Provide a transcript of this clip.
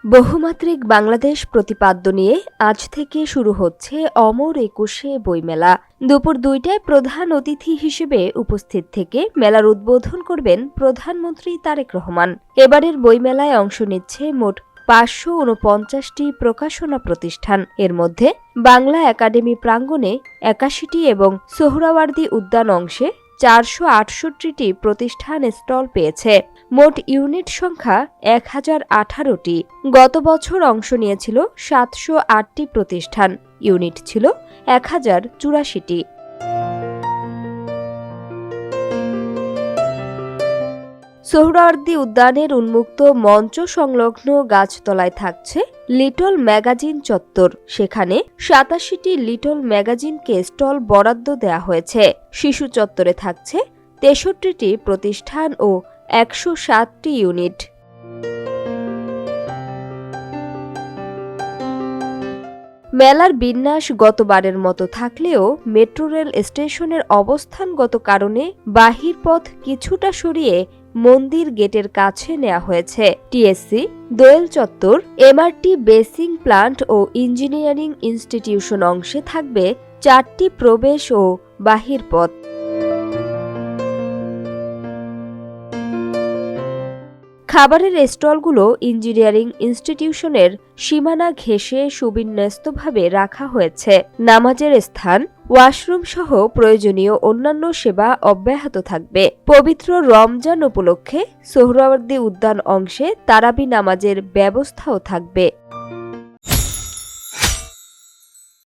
বহুমাত্রিক বাংলাদেশ প্রতিপাদ্য নিয়ে আজ থেকে শুরু হচ্ছে অমর একুশে বইমেলা। দুপুর ২টায় প্রধান অতিথি হিসেবে উপস্থিত থেকে মেলার উদ্বোধন করবেন প্রধানমন্ত্রী তারেক রহমান। এবারের বইমেলায় অংশ নিচ্ছে মোট ৫৪৯টি প্রকাশনা প্রতিষ্ঠান। এর মধ্যে বাংলা একাডেমি প্রাঙ্গণে ৮১টি এবং সোহরাওয়ার্দী উদ্যান অংশে ৪৬৮টি প্রতিষ্ঠান স্টল পেয়েছে। মোট ইউনিট সংখ্যা ১০১৮টি। গত বছর অংশ নিয়েছিল ৭০৮টি প্রতিষ্ঠান, ইউনিট ছিল ১০৮৪টি। সোহরাওয়ার্দী উদ্যানের উন্মুক্ত মঞ্চ সংলগ্ন গাছতলায় থাকছে লিটল ম্যাগাজিন চত্বর। সেখানে ৮৭টি লিটল ম্যাগাজিনকে স্টল বরাদ্দ দেওয়া হয়েছে। শিশু চত্বরে থাকছে ৬৩টি প্রতিষ্ঠান ও ১০৭টি ইউনিট। মেলার বিন্যাস গতবারের মতো থাকলেও মেট্রো রেল স্টেশনের অবস্থানগত কারণে বাহিরপথ কিছুটা সরিয়ে মন্দির গেটের কাছে নেওয়া হয়েছে। টিএসসি, দোয়েল চত্বর, এমআরটি বেসিং প্লান্ট ও ইঞ্জিনিয়ারিং ইনস্টিটিউশন অংশে থাকবে ৪টি প্রবেশ ও বাহিরপথ। খাবারের স্টলগুলো ইঞ্জিনিয়ারিং ইনস্টিটিউশনের সীমানা ঘেঁষে সুবিন্যস্তভাবে রাখা হয়েছে। নামাজের স্থান, ওয়াশরুম সহ প্রয়োজনীয় অন্যান্য সেবা অব্যাহত থাকবে। পবিত্র রমজান উপলক্ষে সোহরাওয়ার্দী উদ্যান অংশে তারাবি নামাজের ব্যবস্থাও থাকবে।